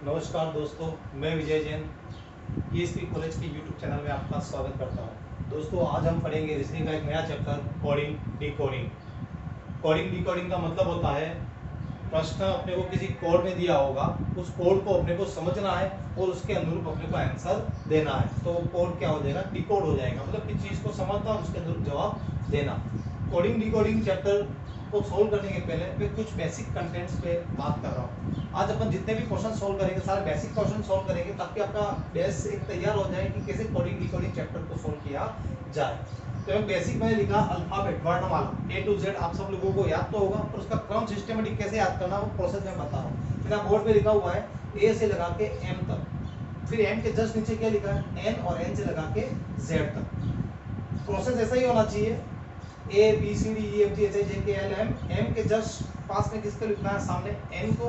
नमस्कार दोस्तों, मैं विजय जैन ईएसपी कॉलेज के यूट्यूब चैनल में आपका स्वागत करता हूं। दोस्तों, आज हम पढ़ेंगे रीजनिंग का एक नया chapter coding decoding. Coding decoding का मतलब होता है प्रश्न अपने को किसी कोड में दिया होगा, उस कोड को अपने को समझना है और उसके अनुरूप अपने को आंसर देना है। तो वो कोड क्या हो जाएगा? डिकोड हो जाएगा। मतलब किसी चीज को समझना और उसके अनुरूप जवाब देना। कोडिंग डिकोडिंग चैप्टर को सोल्व करने के पहले मैं कुछ बेसिक कंटेंट्स पे बात कर रहा हूँ। आज अपन जितने भी क्वेश्चन सोल्व करेंगे सारे बेसिक क्वेश्चन सोल्व करेंगे ताकि आपका बेस एक तैयार हो जाए कि कैसे कोडिंग डिकोडिंग चैप्टर को सोल्व किया जाए। तो एक बेसिक मैंने लिखा अल्फाबेट वर्णमाला A to Z। आप सब लोगों को याद तो होगा, पर उसका क्रम सिस्टमेटिक कैसे याद करना वो प्रोसेस में बता रहा हूँ। मेरा बोर्ड पे लिखा हुआ है A से लगा के M तक, फिर M के जस्ट नीचे क्या लिखा है N और N से लगा के Z तक। प्रोसेस ऐसा ही होना चाहिए। A B C D E F G H I J K L M M के जस्ट पास में किसको लिखना है? सामने N को,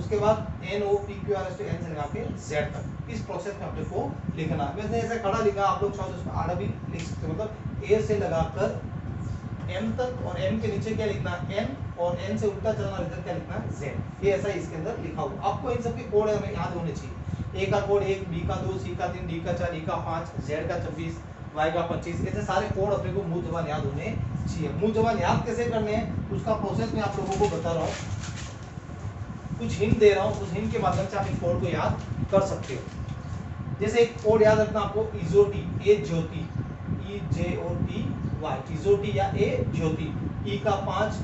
उसके बाद N O P Q R S T N से लगा के Z तक। इस प्रोसेस में अपने को लिखना है। वैसे ऐसे खड़ा लिखा, आप लोग चाहो तो उसमें आड़ा भी लिख सकते हो। मतलब A से लगाकर M तक और M के नीचे क्या लिखना है N और N से उल्टा चलना इधर क्या लिखना है Z। ये ऐसा ही इसके अंदर लिखा हुआ। आपको इन सब के कोड हमें याद होने चाहिए। A का कोड 1, B का 2, C का 3, D का 4, E का 5, Z का 26, Y का 25। ऐसे सारे कोड अपने को मुंह जबान याद होने चाहिए। मुंह जबान याद कैसे करने हैं उसका प्रोसेस मैं आप लोगों को बता रहा हूँ। कुछ हिंट दे रहा हूँ, उस हिंट के माध्यम से आप इन कोड को याद कर सकते हो। जैसे एक कोड याद रखना आपको, इजोटी, ए ज्योति, EJOTY, इजोटी या ए ज्योति। E का 5,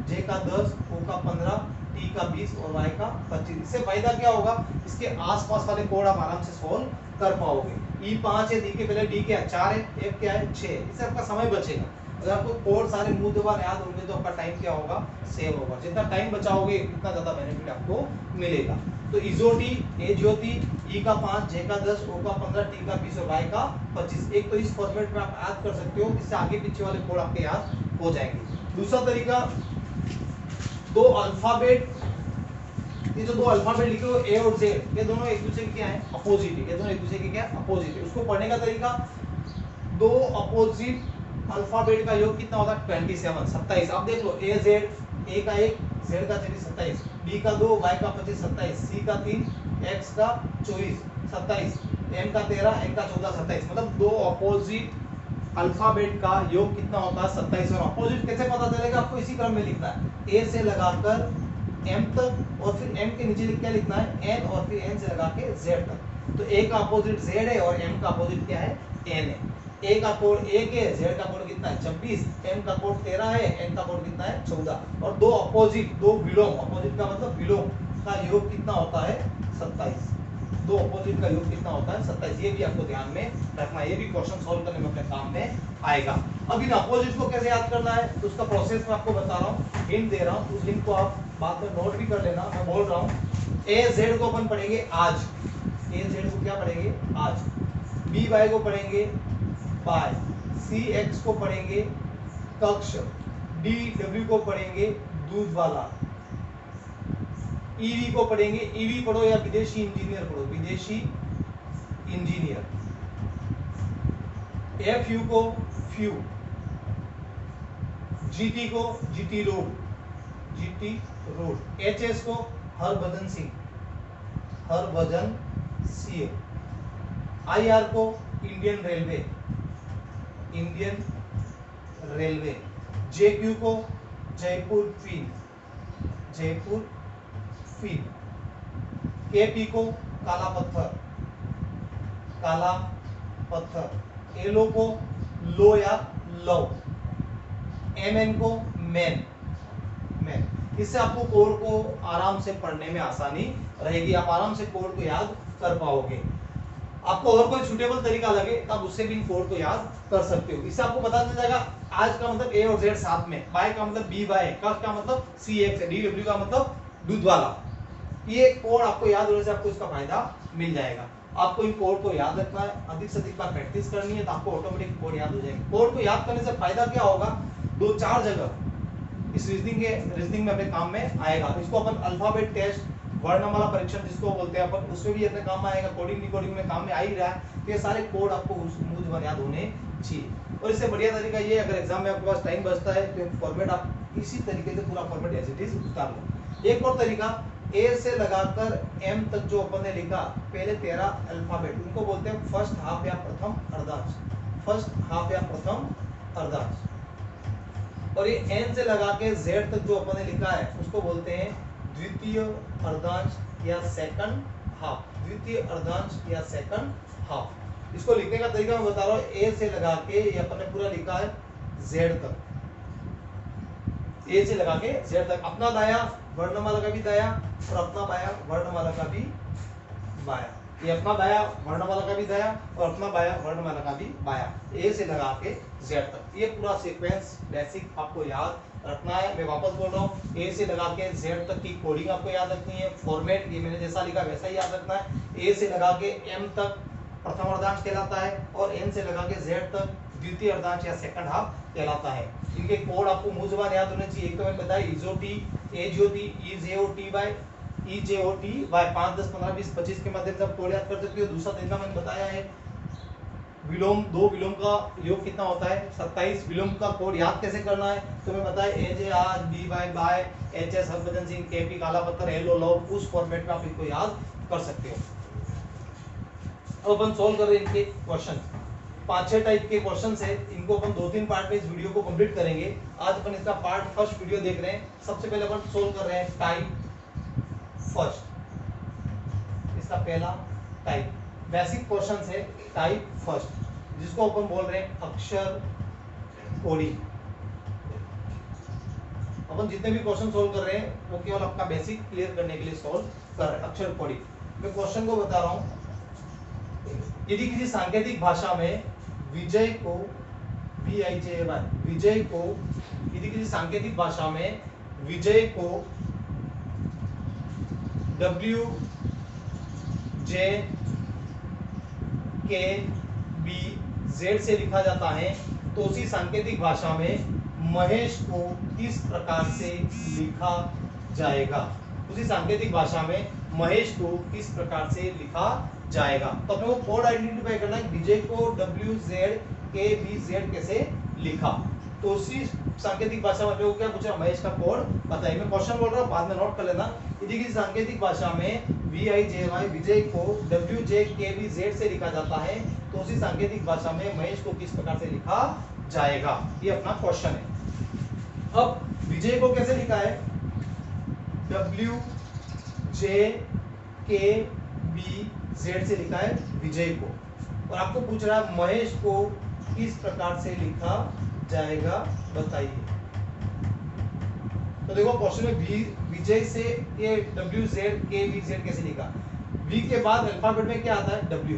J का 10, O का 15, T का 20 और Y का 25। इससे फायदा क्या होगा? इसके आसपास वाले कोड आप आराम से सोल्व कर पाओगे। E5 है, D के पहले D क्या है 4 है, F क्या है 6। इससे आपका समय बचेगा। अगर आपको कोड सारे मुंह जबान याद होंगे तो आपका टाइम क्या होगा? सेव होगा। जितना टाइम बचाओगे उतना ज्यादा बेनिफिट आपको मिलेगा। तो इजोटी, ए ज्योति, E का 5, J का 10, O का 15, T का 20 और Y का 25। एक तो इस फॉर्मेट में आप याद कर सकते हो, इससे आगे पीछे वाले कोड आपके याद हो जाएंगे। दूसरा तरीका, दो अल्फाबेट, ये जो दो अल्फाबेट लिखे हुए A और Z, ये दोनों एक दूसरे के क्या है? अपोजिट है। ये दोनों एक दूसरे के क्या है? अपोजिट है। उसको पढ़ने का तरीका, दो अपोजिट अल्फाबेट का योग कितना होता है? 27, 27। आप देख लो, A Z, A का 1, Z का 24, 27, B का 2, Y का 25, 27, C का 3, X का 24, 27, M का 13, N का 14, 27। मतलब दो अपोजिट अल्फाबेट का योग कितना होता है? 27। और अपोजिट कैसे पता चलेगा? आपको इसी क्रम में लिखना है, A से लगाकर M तक और फिर M के नीचे क्या लिखना है? N और फिर N से लगा के Z तक। तो A का अपोजिट Z है और M का अपोजिट क्या है? N है। A का कोड 1 है, Z का कोड कितना है? 26, M का कोड 13 है, N का कोड कितना है? 14। और दो अपोजिट, दो विलोम, अपोजिट का मतलब विलोम का योग कितना होता है? 27। दो अपोजिट का योग कितना होता है? 27। ये भी आपको ध्यान में रखना है, ये भी क्वेश्चन सॉल्व करने में अपने काम में आएगा। अब इन अपोजिट को कैसे याद करना है उसका प्रोसेस मैं आपको बता रहा हूँ, हिंट दे रहा हूँ। उस हिंट को आप बाद में नोट भी कर लेना। मैं बोल रहा हूँ, ए जेड को अपन पढ़ेंगे आज, ए जेड को क्या पढ़ेंगे? आज। बी वाई को पढ़ेंगे बाय, सी एक्स को पढ़ेंगे कक्ष, डी डब्ल्यू को पढ़ेंगे दूध वाला, ईवी को पढ़ेंगे, ईवी पढ़ो या विदेशी इंजीनियर पढ़ो, विदेशी इंजीनियर। एफ यू को फ्यू, जीटी को GT road, GT road. H S को हरभजन सिंह, हरभजन सिंह। आई आर को इंडियन रेलवे, इंडियन रेलवे। जे क्यू को जयपुर फिन, जयपुर फिन। के पी को काला पत्थर, काला पत्थर। एलो को लो या लव। एम एन को मैन, मैन। इससे आपको कोड को आराम से पढ़ने में आसानी रहेगी, आप आराम से कोड को याद कर पाओगे। आपको और कोई सुटेबल तरीका लगे तो आप उससे भी इन कोड को याद कर सकते हो। इससे आपको पता चल जाएगा आज का मतलब ए और जेड साथ में, बाय का मतलब बी वाई, कफ का मतलब सी एक्स है, डी डब्ल्यू का मतलब दूध वाला। ये कोड आपको याद होने से आपको इसका फायदा मिल जाएगा। आपको इन कोड को याद रखना है, अधिक से अधिक बार प्रैक्टिस करनी है तो आपको ऑटोमेटिक कोड याद हो जाएगा। कोड को याद करने से फायदा क्या होगा? 2-4 जगह इस रीजनिंग में अपने काम में आएगा। इसको अपन अल्फाबेट टेस्ट, वर्णमाला परीक्षण जिसको बोलते हैं अपन, उसमें भी अपने काम में आएगा। कोडिंग डिकोडिंग में काम में आ ही रहा है। तो ये सारे कोड आपको मुंह जुबान याद होने चाहिए। और इससे बढ़िया तरीका ये, अगर एग्जाम में आपके पास टाइम बचता है तो फॉर्मेट आप इसी तरीके से पूरा फॉर्मेट एज इट इज उतार लो। एक और तरीका, ए से लगाकर एम तक जो अपन ने लिखा पहले 13 अल्फाबेट, उनको बोलते हैं फर्स्ट हाफ या प्रथम अर्धांश, फर्स्ट हाफ या प्रथम अर्धांश। और ये एन से लगा के जेड तक जो अपन ने लिखा है उसको बोलते हैं द्वितीय अर्धांश या सेकंड हाफ, द्वितीय अर्धांश या सेकंड हाफ। इसको लिखने का तरीका मैं बता रहा हूँ, ए से लगा के ये अपन ने पूरा लिखा है जेड तक, ए से लगा के जेड तक, अपना दाया वर्णमाला का भी दाया और अपना बाया वर्णमाला का भी बाया, ये अपना दाया वर्णमाला का भी दाया और अपना बाया वर्णमाला का भी बाया, ए से लगा के जेड तक। ये पूरा सीक्वेंस बेसिक आपको याद रखना है। मैं वापस बोल रहा हूँ, ए से लगा के जेड तक की कोडिंग आपको याद रखनी है, फॉर्मेट ये मैंने जैसा लिखा वैसा ही याद रखना है। ए से लगा के एम तक प्रथम अर्धांश कहलाता है और एन से लगा के जेड तक द्वितीय अर्धांश या सेकंड हाफ कहलाता है। इनके कोड आपको मुंह जुबान याद होने चाहिए। एक तो मैंने बताया इजोटी, एजीओटी, ईजेओटी बाय ईजेओटी बाय 5 10 15 20 25 के माध्यम से आप कोड याद कर सकते हो। दूसरा तरीका मैंने बताया है विलोम, दो विलोम का योग कितना होता है 27, विलोम का कोड याद कैसे करना है तो मैं बताया AJ R B Y by H S Harbhajan Singh KP काला पत्थर एल ओ उस फॉर्मेट में आप इनको याद कर सकते हो। अब अपन सॉल्व कर रहे हैं इनके क्वेश्चन, 5-6 टाइप के क्वेश्चन है, इनको अपन 2-3 पार्ट में इस वीडियो को कंप्लीट करेंगे। आज अपन इसका पार्ट फर्स्ट वीडियो देख रहे हैं। सबसे पहले अपन सॉल्व कर रहे हैं टाइप फर्स्ट, इसका पहला टाइप बेसिक क्वेश्चन है टाइप फर्स्ट, जिसको अपन बोल रहे हैं अक्षर कोडिंग। अपन जितने भी क्वेश्चन सॉल्व कर रहे हैं वो केवल आपका बेसिक क्लियर करने के लिए सॉल्व कर रहे हैं अक्षर कोडिंग। मैं क्वेश्चन को बता रहा हूं, यदि किसी सांकेतिक भाषा में विजय को VIJY, विजय को, यदि किसी सांकेतिक भाषा में विजय को WJKBZ से लिखा जाता है तो उसी सांकेतिक भाषा में महेश को किस प्रकार से लिखा जाएगा, उसी सांकेतिक भाषा में महेश को किस प्रकार से लिखा जाएगा। तो अपने को कोड आइडेंटिफाई करना है, विजय को WZKBZ कैसे लिखा, तो उसी सांकेतिक भाषा में अपने को क्या पूछा महेश का कोड बताइए। मैं क्वेश्चन बोल रहा हूँ बाद में नोट कर लेना। यदि किसी सांकेतिक भाषा में VIJY विजय को WJKBZ से लिखा जाता है तो उसी सांकेतिक भाषा में महेश को किस प्रकार से लिखा जाएगा, ये अपना क्वेश्चन है। अब विजय को कैसे लिखा है WJKBZ से लिखा है विजय को, और आपको पूछ रहा है महेश को किस प्रकार से लिखा जाएगा बताइए। तो देखो क्वेश्चन में विजय से ये WZKBZ कैसे लिखा, V के बाद अल्फाबेट में क्या आता है W,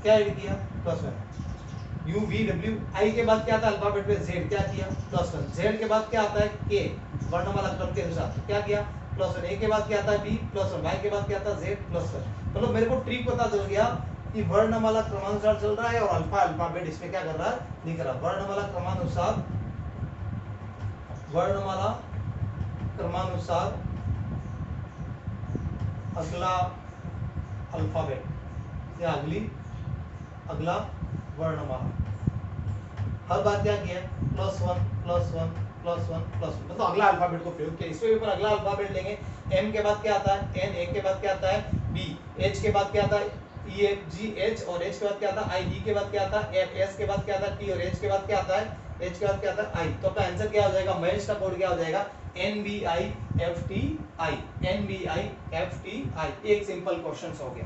क्या ऐड किया +1, UVW, I के बाद क्या आता है अल्फाबेट में Z, क्या किया +1, Z के बाद क्या आता है K वर्णमाला क्रम के अनुसार, क्या किया +1, A के बाद क्या आता है B +1, Y के बाद क्या आता है Z +1। मतलब मेरे को ट्रिक पता चल गया कि वर्णमाला क्रमानुसार चल रहा है और अल्फा अल्फाबेट इसमें क्या कर रहा है लिख रहा है। वर्णमाला क्रमानुसार, वर्णमाला क्रमानुसार अगला अल्फाबेट या अगला वर्णमाला, हर बार क्या किया +1 +1 +1 +1, मतलब अगला अल्फाबेट को प्रयोग किया। इसमें ऊपर अगला अल्फाबेट लेंगे, M के बाद क्या आता है N, A के बाद क्या आता है B, H के बाद क्या आता है E F G H और H के बाद क्या आता है I, E के बाद क्या आता है F, S के बाद क्या आता है T और H के बाद क्या आता है H के बाद क्या आता है I। तो अपना आंसर क्या हो जाएगा, महेश का कोड क्या हो जाएगा NBIFTI, NBIFTI। एक सिंपल क्वेश्चन हो गया।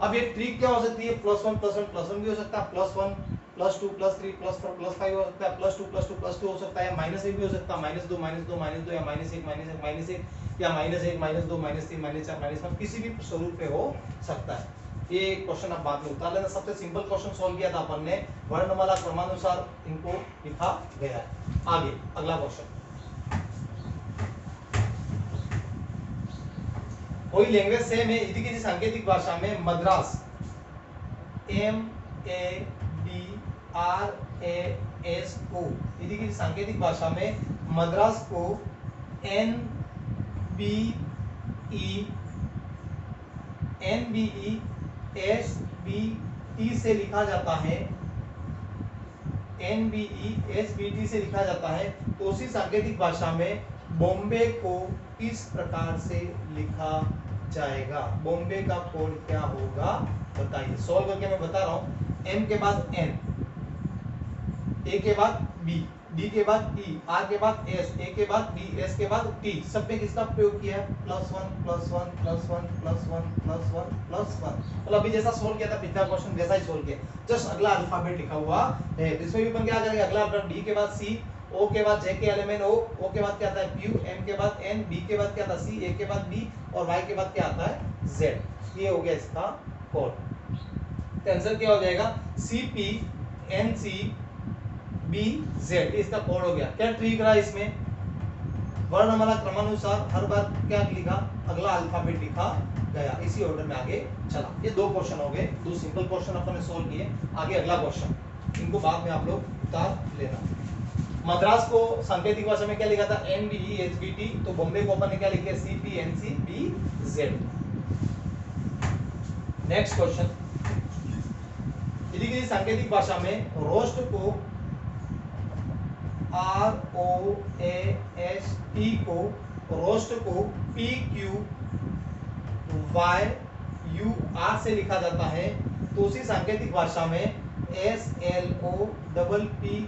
अब ये ट्रिक क्या हो सकती है, +1 +1 +1 भी हो सकता है, +1 +2 +3 +4 +5 हो सकता है, +2 +2 +2 हो सकता है, -1 भी हो सकता है, -2 -2 -2 या -1 -1 -1 या -1 -2 -3 -4 -5 किसी भी स्वरूप पे हो सकता है। ये क्वेश्चन आप बाद में उतार लेना। सबसे सिंपल क्वेश्चन सॉल्व किया था अपन ने, वर्णमाला क्रमानुसार इनको लिखा गया है। आगे अगला क्वेश्चन, कोई लैंग्वेज सेम है, यदि किसी सांकेतिक भाषा में मद्रास MADRAS को, यदि किसी सांकेतिक भाषा में मद्रास को NBESBT से लिखा जाता है, NBESBT से लिखा जाता है तो उसी सांकेतिक भाषा में बॉम्बे को किस प्रकार से लिखा जाएगा? बॉम्बे का कोड क्या होगा बताइए। सॉल्व करके मैं बता रहा हूं। एम के बाद एन, ए के बाद बी, डी के बाद ई, आर के बाद एस, ए के बाद बी, एस के बाद टी, सब में किसका प्रयोग किया है? +1 +1 +1 +1 +1 +1। मतलब अभी जैसा सोल्व किया था पिछला क्वेश्चन वैसा ही सोल्व किया, जस्ट अगला अल्फाबेट लिखा हुआ है। इसमें भी अपन क्या करेंगे? अगला अल्फाबेट डी के बाद सी, ओ के बाद जे के एलिमेंट ओ के बाद क्या आता है? क्यू, एम के बाद एन, बी के बाद क्या आता है? सी, ए के बाद बी और वाई के बाद क्या आता है? जेड। ये हो गया इसका कोड। तो आंसर क्या हो जाएगा? C P N C B Z, इसका कोड हो गया। क्या ट्रिक रहा इसमें? वर्णमाला क्रमानुसार हर बार क्या लिखा? अगला अल्फाबेट लिखा गया, इसी ऑर्डर में आगे चला। ये दो क्वेश्चन हो गए, दो सिंपल क्वेश्चन अपन ने सोल्व किए। आगे अगला क्वेश्चन, इनको बाद में आप लोग उतार लेना। मद्रास को सांकेतिक भाषा में क्या लिखा था? MDEHBT। तो बॉम्बे को अपन ने क्या लिखा? CPNCBZ। नेक्स्ट क्वेश्चन, यदि किसी सांकेतिक भाषा में रोस्ट को ROAST को रोस्ट को PQYUR से लिखा जाता है, तो उसी सांकेतिक भाषा में SLOPPY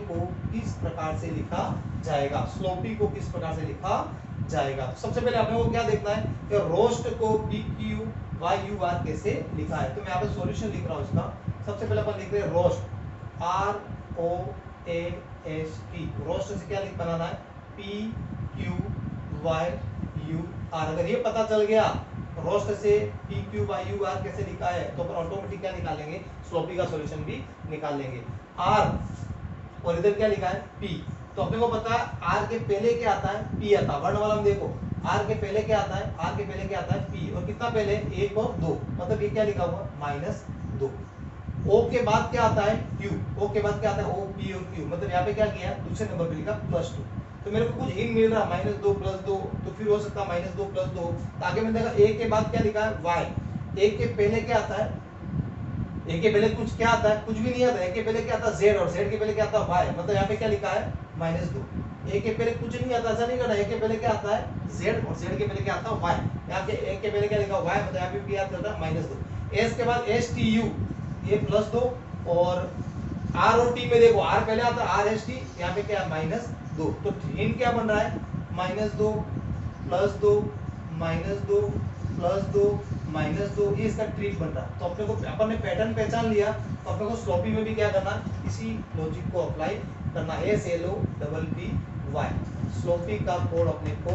को किस प्रकार से लिखा जाएगा? स्लोपी को किस प्रकार से लिखा जाएगा? तो सबसे पहले आपने को क्या देखना है कि रोस्ट को PQYUR कैसे लिखा है। तो मैं यहाँ पे सॉल्यूशन लिख रहा हूँ इसका। सबसे पहले अपन लिख रहे हैं रोस्ट, ROAST। रोस्ट से क्या लिख बनाना है? PQYUR। अगर ये पता चल गया रोस्ट से PQYUR कैसे लिखा है, तो अपन ऑटोमेटिक क्या निकालेंगे? स्लोपी का सॉल्यूशन भी निकाल लेंगे। R और इधर क्या लिखा है? P। तो अपने को पता है R के पहले क्या आता है? P आता है। वर्णमाला में देखो R के पहले क्या आता है? R के पहले क्या आता है? P। और कितना पहले? 1 और 2, मतलब ये क्या लिखा हुआ? -2। O के बाद क्या आता है? Q। O के बाद क्या आता है? O, P और Q। मतलब यहाँ पे क्या किया? दूसरे नंबर पे लिखा +2। तो मेरे को कुछ हिंट मिल रहा है -2 +2, तो फिर हो सकता है -2 +2। आगे में देखा A के बाद क्या लिखा है? Y। A के पहले क्या आता है? A के पहले कुछ क्या आता है? कुछ भी नहीं आता। A के पहले क्या आता है? Z। और Z के पहले क्या आता है? Y। मतलब यहाँ पे क्या लिखा है? -2। A के पहले कुछ नहीं आता, ऐसा नहीं करना। A के पहले क्या आता है? Z। और Z के पहले क्या आता है? Y। यहाँ पे A के पहले क्या लिखा है? Y। मतलब यहाँ पे क्या आता है? -2। S के बाद STU, ये +2। और R और T में देखो R पहले आता है RST, यहाँ पे क्या है? -2। तो हिंट क्या बन रहा है? -2 +2 -2 +2 -2, ये इसका ट्रिक बन रहा है। तो अपने को अपन ने पैटर्न पहचान लिया, तो अपने को स्लोपी में भी क्या करना है? इसी लॉजिक को अप्लाई करना है। SLOPPY स्लोपी का कोड अपने को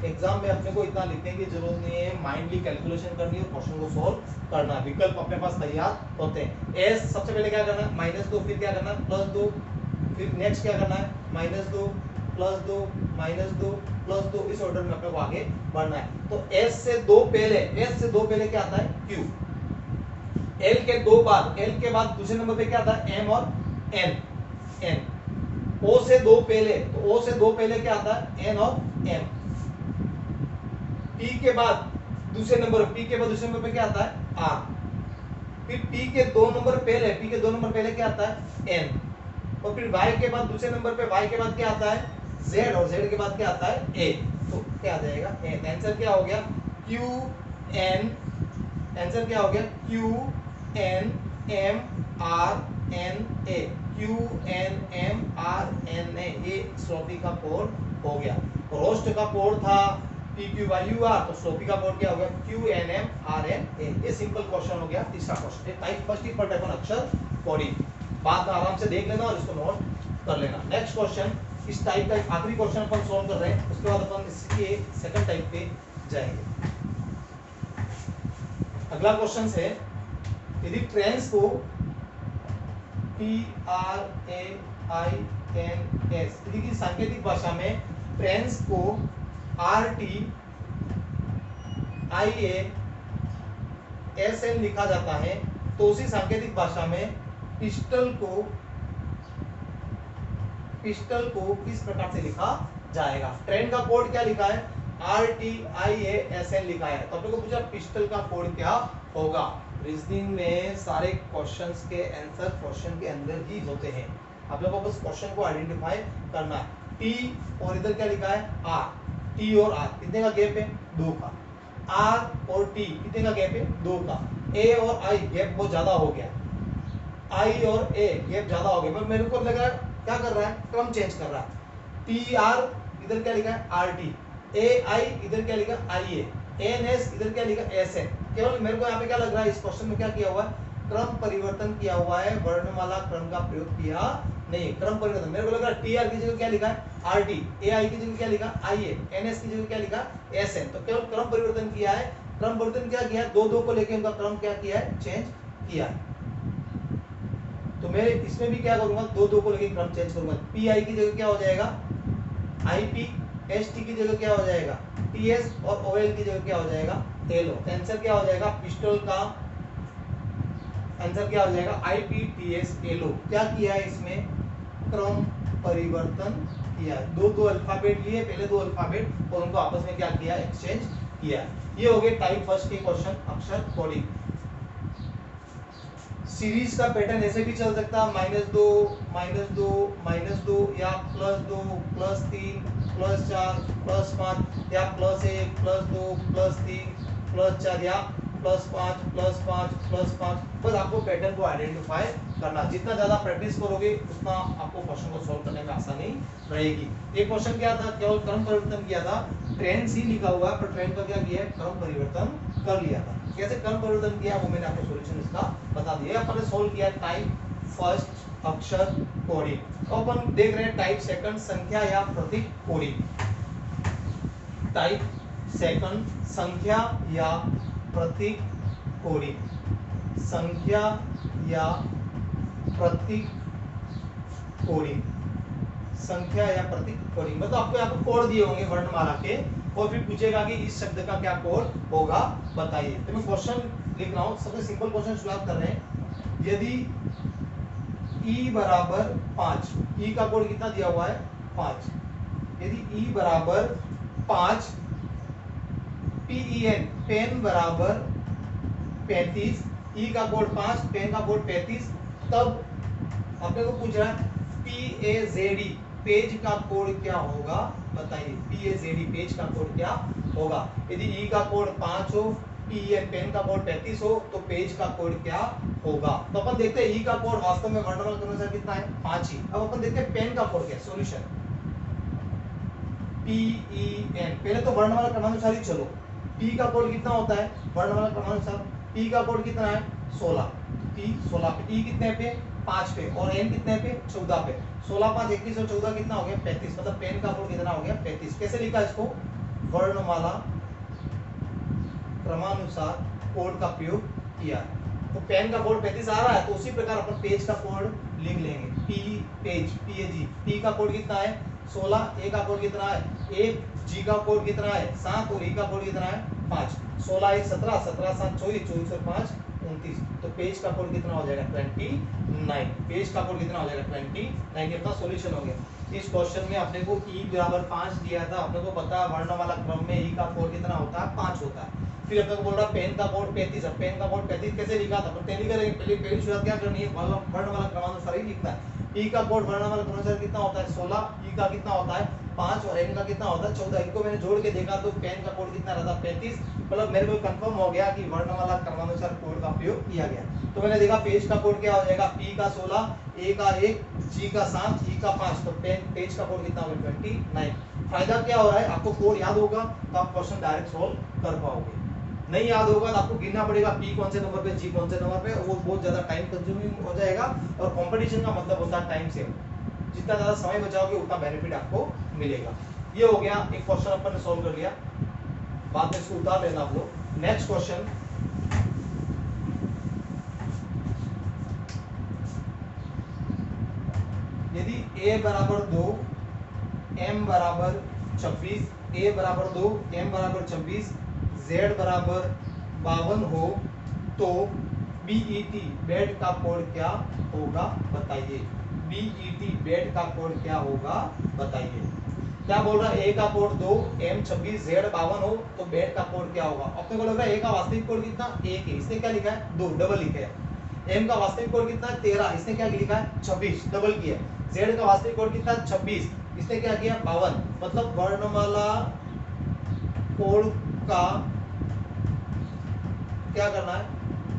एग्जाम में अपने को इतना लिखने की जरूरत नहीं है, माइंडली कैलकुलेशन करनी है, क्वेश्चन को सॉल्व करना है। विकल्प अपने पास तैयार होते हैं। S सबसे पहले क्या करना है? -2, फिर क्या करना है? +2, फिर नेक्स्ट क्या करना है? -2 +2 -2 +2, इस ऑर्डर में अपने को आगे बढ़ना है। तो S से दो पहले क्या आता है? Q। L के दो बाद, L के बाद दूसरे नंबर पे क्या आता है? M और N। O से दो पहले, तो O से दो पहले क्या आता है? N और M। P के बाद दूसरे नंबर पे क्या आता है? R। फिर P के दो नंबर पहले क्या आता है? N। और फिर Y के बाद दूसरे नंबर पे Y के बाद क्या आता है? Z। और Z के बाद क्या आता है? A। तो क्या आ जाएगा? आंसर क्या हो गया? आंसर क्या हो गया? QNMRNA। QNMRNA, ये स्लोपी का कोड हो गया। रोस्ट का कोड था PQYUR, तो स्लोपी का कोड क्या हो गया? QNMRNA। ये सिंपल क्वेश्चन हो गया। तीसरा क्वेश्चन, टाइप फर्स्ट ही पर अक्षर कोडिंग, बाद में आराम से देख लेना और इसको नोट कर लेना। नेक्स्ट क्वेश्चन, इस टाइप का आखिरी क्वेश्चन अपन सॉल्व कर रहे हैं, उसके बाद अपन इसके सेकंड टाइप पे जाएंगे। अगला क्वेश्चन है, यदि ट्रेन्स को TRAINS, यदि की सांकेतिक भाषा में ट्रेन्स को RTIASN लिखा जाता है, तो उसी सांकेतिक भाषा में पिस्टल को किस प्रकार से लिखा जाएगा? ट्रेन का कोड क्या लिखा है? RTIASN लिखा है। तो अपने को पूछा पिस्टल का कोड क्या होगा? रीजनिंग में सारे क्वेश्चंस के आंसर क्वेश्चन के अंदर ही होते हैं। आप लोगों को बस क्वेश्चन को आइडेंटिफाई करना है। टी और इधर क्या लिखा है आर, टी और आर कितने का गैप है 2 का, आर और टी कितने का गैप है 2 का, ए और आई गैप बहुत ज्यादा हो गया, आई और ए गैप ज्यादा हो गया, पर मेरे को लग रहा है क्या कर रहा है क्रम चेंज कर रहा है, टी आर इधर क्या लिखा है आर टी, ए आई इधर क्या लिखा आई ए, एन एस इधर क्या लिखा एस एन, केवल मेरे को यहाँ पे क्या लग रहा है इस क्वेश्चन में क्या किया हुआ है क्रम परिवर्तन किया हुआ है, वर्णमाला क्रम का प्रयोग किया नहीं, क्रम परिवर्तन मेरे को लग रहा है टी आर की जगह क्या लिखा है आर टी, ए आई की जगह क्या लिखा आई ए, एन एस की जगह क्या लिखा एस एन, तो केवल क्रम परिवर्तन किया है, क्रम परिवर्तन क्या किया है 2 को लेके उनका क्रम क्या किया है चेंज किया है, तो मैं इसमें भी क्या करूंगा 2 को लेके क्रम चेंज करूंगा, पी आई की जगह क्या हो जाएगा आई पी, एस टी की जगह क्या हो जाएगा टी एस और ओ एल की जगह क्या हो जाएगा एल ओ, आंसर क्या हो जाएगा पिस्टल का आंसर क्या हो जाएगा IPTSLO, क्या किया है इसमें क्रम परिवर्तन किया है, दो अल्फाबेट लिए, पहले 2 अल्फाबेट और उनको आपस में क्या किया एक्सचेंज किया है। ये हो गए टाइप फर्स्ट के क्वेश्चन अक्षर कोडिंग। सीरीज का पैटर्न ऐसे भी चल सकता है -2 -2 या +2 +3 +4 +5 या +1 +2 +3 +4 या +5 +5 +5, बस आपको पैटर्न को आइडेंटिफाई करना, जितना ज्यादा प्रैक्टिस करोगे उतना आपको क्वेश्चन को सॉल्व करने में आसानी रहेगी। एक क्वेश्चन क्या था केवल क्रम परिवर्तन किया था, ट्रेन सी लिखा हुआ है पर ट्रेन का क्या किया है क्रम परिवर्तन कर लिया था, कैसे क्रम परिवर्तन किया वो मैंने आपको सॉल्यूशन इसका बता दिया, अपन ने सॉल्व किया टाइप फर्स्ट अक्षर कोडिंग। तो अपन देख रहे हैं टाइप सेकंड संख्या या प्रतीक कोडिंग, टाइप सेकंड संख्या या प्रतीक कोडिंग, संख्या या प्रतीक कोडिंग, संख्या या प्रतीक कोडिंग, मतलब आपको यहाँ पर कोड दिए होंगे वर्णमाला के और फिर पूछेगा कि इस शब्द का क्या कोड होगा बताइए। तो मैं क्वेश्चन लिख रहा हूँ, सबसे सिंपल क्वेश्चन शुरुआत कर रहे हैं। यदि e बराबर 5, e का कोड कितना दिया हुआ है 5, यदि e बराबर 5, PEN पेन बराबर 35, e का कोड 5, पेन का कोड 35, तब अपने को पूछ रहा है PAZD पेज का कोड क्या होगा बताइए, PAZD पेज का कोड क्या होगा। यदि e का कोड 5 हो, PEN पेन का कोड 35 हो तो पेज का कोड क्या होगा। तो अपन देखते हैं e का कोड वास्तव में वर्णमाला के अनुसार कितना है 5 ही। अब अपन देखते हैं पेन का कोड क्या है, सॉल्यूशन PEN, पहले तो वर्णमाला क्रमानुसार ही चलो, P का कोड कितना होता है वर्णमाला क्रमानुसार, P का कोड कितना है 16, P 16 पे, E कितने पे 5 पे और N कितने पे 14 पे, 16 5 21 और 14 कितना हो गया 35, मतलब पेन का कोड कितना हो गया 35। कैसे लिखा इसको वर्णमाला क्रमानुसार कोड का प्रयोग किया, तो पेन का कोड 35 आ रहा है तो उसी प्रकार अपन पेज का कोड लिख लेंगे, P पेज PAG, P का कोड कितना है 16, A का कोड कितना है 1, G का कोड कितना है 7 और E का कोड कितना है 5, 16 1 17, 17 7 24, 24 और 5 29, तो पेज का कोड कितना हो जाएगा 29, पेज का कोड कितना हो जाएगा 29, अपना सॉल्यूशन हो गया। इस क्वेश्चन में अपने को e बराबर 5 दिया था, अपने को पता है वर्णमाला क्रम में e का कोड कितना होता है 5 होता है। फिर अपने को बोल रहा है पेन का कोड 35, अब पेन का कोड 35 कैसे लिखा था अपन पहले करेंगे, पहली शुरुआत क्या करनी है वर्णमाला क्रमानुसार ही लिखना है। e का कोड वर्णमाला क्रमानुसार कितना होता है 16, e का कितना होता है 5 और n का कितना होता है 14, इनको मैंने जोड़ के देखा तो पेन का कोड कितना रहता 35, मतलब मेरे को कंफर्म हो गया कि वर्णमाला क्रमानुसार कोड का प्रयोग किया गया। तो मैंने देखा पेज का कोड क्या हो जाएगा p का 16, a का 1, g का 7, e का 5, तो पेज का कोड कितना होगा 29। फायदा क्या हो रहा है, आपको कोड याद होगा तो आप क्वेश्चन डायरेक्ट सॉल्व कर पाओगे, नहीं याद होगा तो आपको गिनना पड़ेगा p कौन से नंबर पे g कौन से नंबर पे, वो बहुत ज्यादा टाइम कंज्यूमिंग हो जाएगा। और कंपटीशन का मतलब होता है टाइम सेव, जितना ज्यादा समय बचाओगे उतना बेनिफिट आपको मिलेगा। ये हो गया एक क्वेश्चन अपन ने सॉल्व कर लिया, बाद में इसको उतार लेना आप लोग। नेक्स्ट क्वेश्चन, यदि a बराबर 2, m बराबर 26, a बराबर 2, m बराबर 26, z बराबर 52 हो तो BET बेड का कोड क्या होगा बताइए, BET बेड का कोड क्या होगा बताइए। क्या बोल रहा है a का कोड 2, m 26, z 52 हो तो बेड का कोड क्या होगा। अपने को लग रहा है a का वास्तविक कोड कितना 1 है, इसने क्या लिखा है 2 डबल लिखा है। m का वास्तविक कोड कितना है 13, इसने क्या लिखा है 26 डबल किया है। z का वास्तविक कोड कितना 26, इसने क्या किया 52, मतलब वर्णमाला कोड का क्या करना है,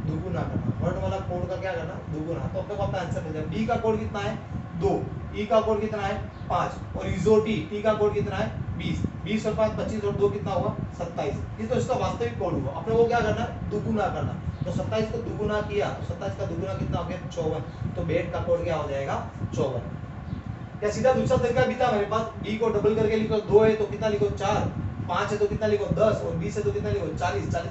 दुगुना करना। वर्णमाला कोड का क्या करना, दुगुना। तो अपने को अपना आंसर मिल जाएगा। बी का कोड कितना है 2, ई का कोड कितना है 5 और इजो टी का कोड कितना है 20। 20 और 5 25 और 2 कितना हुआ 27। ये तो इसका वास्तविक कोड हुआ। अपने को क्या करना है, दुगुना करना। तो 27 को दुगुना किया तो 27 का दुगुना कितना हो गया 54। तो बेड का कोड क्या हो जाएगा 54। या सीधा दूसरा तरीका भी था मेरे पास, बी को डबल करके लिखो, 2 है तो कितना लिखो 4, 5 है तो कितना लिखो 10 और 20 है तो कितना लिखो 40, 40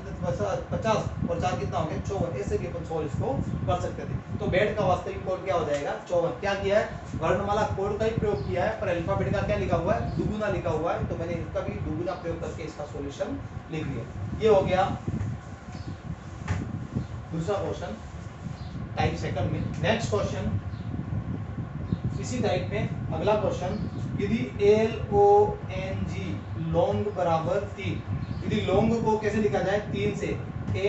50 और 4 कितना हो गया 54। ऐसे भी अपन सोल्व इसको कर सकते थे। तो बेड का वास्तविक कोड क्या हो जाएगा 54। क्या किया है, वर्णमाला कोड का ही प्रयोग किया है, पर अल्फाबेट का क्या लिखा हुआ है दुगुना लिखा हुआ है। तो मैंने इसका भी दुगुना प्रयोग करके इसका सॉल्यूशन लिख लिया। ये हो गया दूसरा क्वेश्चन टाइप सेकंड में। नेक्स्ट क्वेश्चन इसी टाइप में अगला क्वेश्चन, यदि LONG लॉन्ग बराबर 3, यदि लॉन्ग को कैसे लिखा जाए 3 से,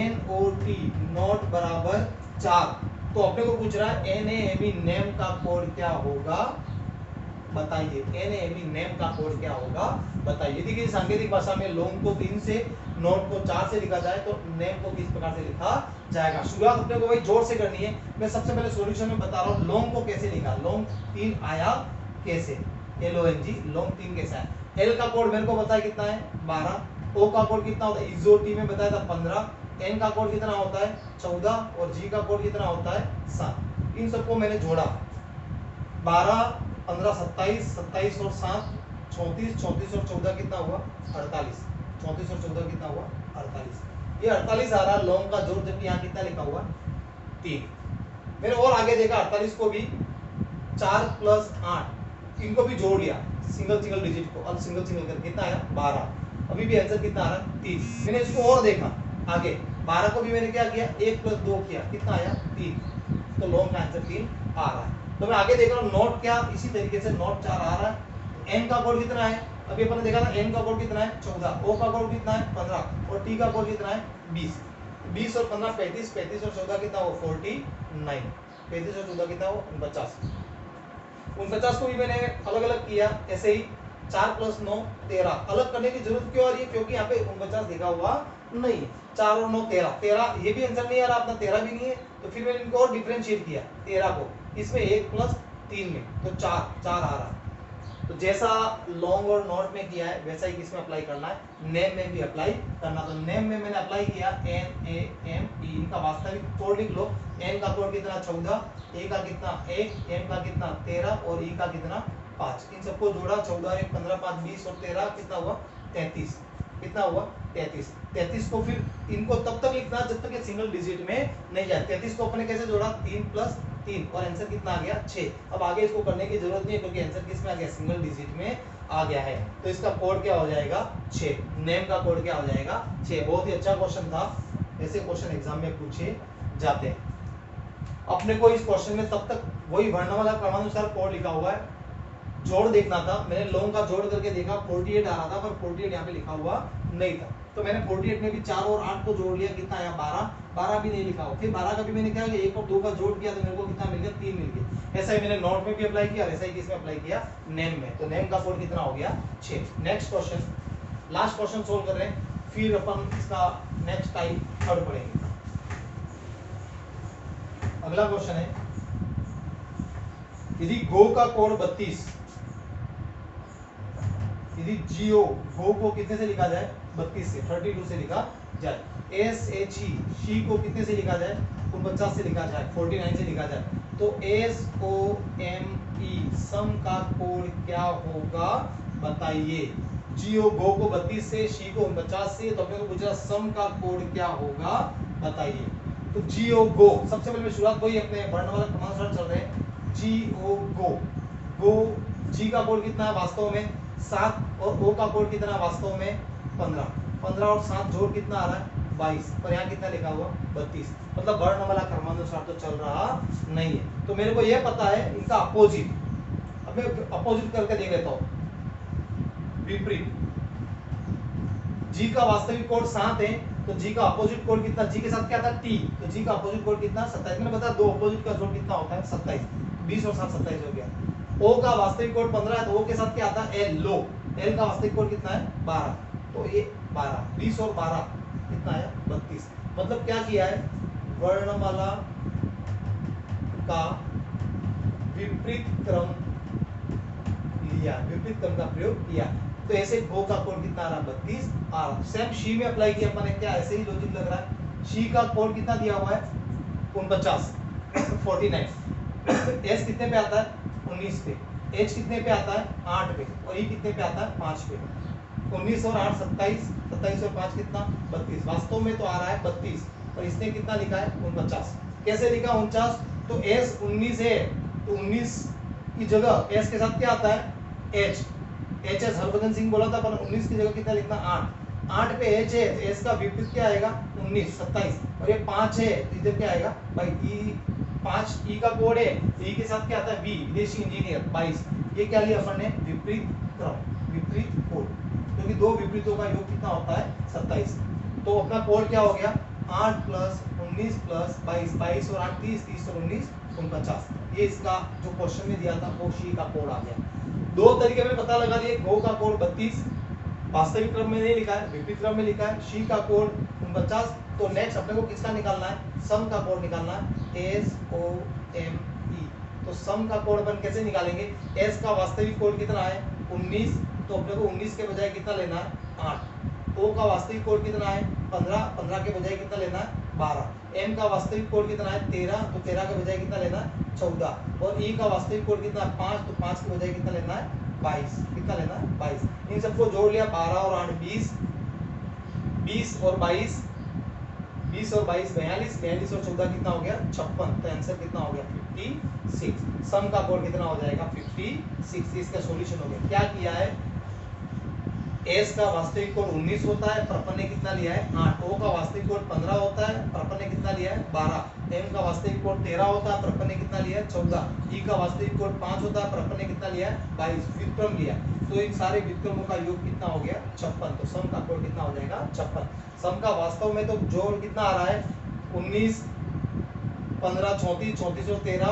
NOT नॉट बराबर 4, तो अपने को पूछ रहा है NAME नेम का कोड क्या होगा बताइए। NAME नेम का कोड क्या होगा बताइए। यदि किसी सांकेतिक भाषा में लॉन्ग को 3 से नोट को 4 से लिखा जाए तो नेम को किस प्रकार से लिखा जाएगा। शुरुआत अपने को भाई जोर से करनी है। मैं सबसे पहले सॉल्यूशन में बता रहा हूँ लॉन्ग को कैसे लिखा, लॉन्ग 3 आया कैसे, LONG लॉन्ग 3 कैसे आया। L का कोड मेरे को पता है कितना है 12, O का कोड कितना होता है इजो टी में बताया था 15, N का कोड कितना होता है 14 और G का कोड कितना होता है 7। इन सबको मैंने जोड़ा 12 15 27 27 और 7 34 34 और 14 कितना हुआ 48। 34 और 14 कितना हुआ 48। ये 48 आ रहा लॉन्ग का जोड़, जबकि यहाँ कितना लिखा हुआ 3। मैंने और आगे देखा 48 को भी 4 प्लस 8 इनको भी जोड़ लिया सिंगल डिजिट को, अब सिंगल करके कितना आया 12। अभी भी आंसर कितना आ रहा है 3। मैंने इसको और देखा आगे 12 को भी मैंने क्या किया 1 प्लस 2 किया, कितना आया 3। तो लॉन्ग का आंसर 3 आ रहा है। तो मैं आगे देख रहा हूँ नोट क्या, इसी तरीके से नोट 4 आ रहा है। N का कोड कितना है, अभी अपन ने देखा था N का कोड कितना है 14, O का कोड कितना है 15 और T का कोड कितना है 20। 20 और 15 35, 35 और 14 कितना हो 49, 35 और 14 कितना हो 49। 49 को भी मैंने अलग अलग किया ऐसे ही 4 प्लस 9 13। अलग करने की जरूरत क्यों आ रही है, क्योंकि यहाँ पे 49 लिखा हुआ नहीं है। 4 और 9 13, ये भी आंसर नहीं आ रहा अपना 13 भी नहीं है। तो फिर मैंने इनको और डिफरेंशिएट किया 13 को इसमें 1 प्लस 3 में, तो 4 आ रहा। तो जैसा लॉन्ग और नॉट में किया है वैसा ही किसमें अप्लाई करना है, नेम में भी अप्लाई करना। तो नेम में मैंने अप्लाई किया NAME, इनका वास्तविक कोड लिख लो। N का कोड कितना 14, A का कितना 1, M का कितना 13 और E का कितना 5। इन सबको जोड़ा 14 1 15 5 20 और 13 कितना हुआ 33। कितना हुआ 33। 33 को फिर इनको तब तक लिखना जब तक ये सिंगल डिजिट में नहीं जाए। 33 को अपने कैसे जोड़ा 3 प्लस 3 और आंसर कितना आ गया 6। अब आगे इसको करने की जरूरत नहीं है क्योंकि आंसर किस में आ गया सिंगल डिजिट में आ गया है। तो इसका कोड क्या हो जाएगा 6। नेम का कोड क्या हो जाएगा 6। बहुत ही अच्छा क्वेश्चन था, ऐसे क्वेश्चन एग्जाम में पूछे जाते हैं। अपने को इस क्वेश्चन में तब तक वही वर्णमाला क्रमानुसार कोड लिखा हुआ है, जोड़ देखना था। मैंने लॉन्ग का जोड़ करके देखा 48 आ रहा था, पर 48 यहाँ पे लिखा हुआ नहीं था। तो मैंने 48 में भी 4 और 8 को जोड़ लिया, कितना आया 12 भी नहीं लिखा हुआ। फिर 12 का भी मैंने क्या किया 1 और 2 का जोड़ किया तो मेरे को कितना मिल गया 3 मिल गया। ऐसा ही मैंने नोट में भी अप्लाई किया, ऐसा ही किसमें अप्लाई किया नेम में। तो नेम का कोड कितना हो गया 6। Next question, last question solve कर रहे हैं, फिर अपन इसका नेक्स्ट टाइप थर्ड पढ़ेंगे। अगला क्वेश्चन है, यदि गो का कोड 32, यदि जियो गो को कितने से लिखा जाए 32 से 32 से लिखा जाए। SHE शी को कितने से लिखा जाए 49 से लिखा जाए, 49 से लिखा जाए। तो SOME सम का कोड क्या होगा बताइए। जियो गो को 32 से, शी को 49 से, तो अपने को पूछ रहा सम का कोड क्या होगा बताइए। तो जियो गो, सबसे पहले शुरुआत वही अपने वर्णमाला क्रमानुसार चल रहे हैं। जियो गो जी का कोड कितना है वास्तव में 7 और O का कोड कितना वास्तव में 15। 15 और 7 जोड़ कितना आ रहा है 22, पर यहाँ कितना लिखा हुआ 32। मतलब वर्णमाला क्रमानुसार तो चल रहा नहीं है। तो मेरे को यह पता है इनका अपोजिट, अब मैं अपोजिट करके देख लेता हूँ। विपरीत, जी का वास्तविक कोड 7 है तो जी का अपोजिट कोड कितना, जी के साथ क्या था टी, तो जी का अपोजिट कोड कितना 27। मैंने बताया दो अपोजिट का जोड़ कितना होता है 27। 20 और 7 27 हो गया। ओ का वास्तविक कोड 15 है तो ओ के साथ क्या आता है एल, लो एल का वास्तविक कोड कितना है 12, तो ये 12 20 और 12 कितना आया 32। मतलब क्या किया है, वर्णमाला का विपरीत क्रम लिया, विपरीत क्रम का प्रयोग किया। तो ऐसे गो का कोड कितना आ रहा 32 आ रहा। सेम शी में अप्लाई किया अपन ने, क्या ऐसे ही लॉजिक लग रहा है। शी का कोड कितना दिया हुआ है 49 49। एस कितने पे आता है 19 पे, एच कितने पे आता है 8 पे, और ई कितने पे आता है 5 पे। 19 और 8 27, 27 और 5 कितना 32। वास्तव में तो आ रहा है 32 और इसने कितना लिखा है 49। कैसे लिखा 49, तो एस 19 है तो 19 की जगह एस के साथ क्या आता है H, H S Harbhajan Singh बोला था पर 19 की जगह कितना लिखना 8, 8 पे एच है तो एस का विपरीत क्या आएगा 19 27, और ये 5 है तो इधर क्या आएगा भाई ई 5, ई का कोड है, ई के साथ क्या आता है वी विदेशी इंजीनियर 22। ये क्या लिया अपन ने विपरीत क्रम, विपरीत कोड, क्योंकि दो विपरीतों का योग कितना होता है 27। तो अपना कोड क्या हो गया 8 प्लस 19 प्लस 22, 22 और 8 30, 30 और 19 49। ये इसका जो क्वेश्चन में दिया था वो शी का कोड आ गया। दो तरीके में पता लगा लिए, गो का कोड 32 वास्तविक क्रम में नहीं लिखा है, विपरीत क्रम में लिखा है, शी का कोड 49। तो नेक्स्ट अपने को किसका निकालना है, सम का कोड निकालना है, एस ओ एम ई। तो सम का कोड अपन कैसे निकालेंगे, एस का वास्तविक कोड कितना है 19, तो अपने को 19 के बजाय कितना लेना है 8। ओ का वास्तविक कोड कितना है 15, 15 के बजाय कितना लेना है 12। एम का वास्तविक कोड कितना है 13, तो 13 के बजाय कितना लेना है 14। और ई का वास्तविक कोड कितना है 5, तो 5 के बजाय कितना लेना है 22, कितना लेना है 22। इन सबको जोड़ लिया 12 और 8 20, 20 और 22 20 और 22 42, 42 और 14 कितना हो गया 56। तो आंसर कितना हो गया 56। सम का कोड कितना हो जाएगा 56। इसका सॉल्यूशन हो गया। क्या किया है, एस का वास्तविक कोड 19 होता है पर अपन ने कितना लिया है 8। ओ का वास्तविक कोड 15 होता है पर अपन ने कितना लिया है 12। एम का वास्तविक कोड 13 होता है पर अपन ने कितना लिया है 14। ई का वास्तविक कोड 5 होता है पर अपन ने कितना लिया है 22, व्युत्क्रम लिया। तो इन सारे व्युत्क्रमों का योग कितना हो गया 56। तो सम का कोड कितना हो जाएगा 56। सम का वास्तव में तो जोड़ कितना आ रहा है 19 15 34, 34 और 13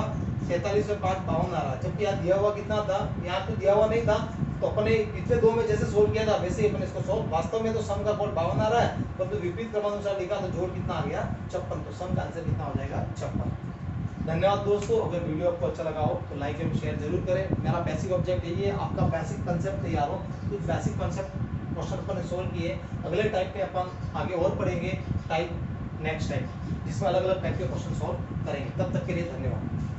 47 और 5 52 आ रहा है, जबकि यहाँ दिया हुआ कितना था, यहाँ तो दिया हुआ नहीं था। तो अपने पिछले दो में जैसे सोल्व किया था वैसे ही अपन इसको सोल्व। वास्तव में तो सम का कोड 52 आ रहा है परंतु विपरीत क्रमानुसार लिखा तो जोड़ कितना आ गया 56। तो सम का आंसर कितना हो जाएगा 56। धन्यवाद दोस्तों, अगर वीडियो आपको अच्छा लगा हो तो लाइक एंड शेयर जरूर करें। मेरा बेसिक ऑब्जेक्ट यही है, आपका बेसिक कंसेप्ट तैयार हो। कुछ बेसिक कंसेप्ट क्वेश्चन अपन ने सोल्व किए, अगले टाइप पे अपन आगे और पढ़ेंगे टाइप नेक्स्ट टाइम, जिसमें अलग अलग टाइप के क्वेश्चन सॉल्व करेंगे। तब तक के लिए धन्यवाद।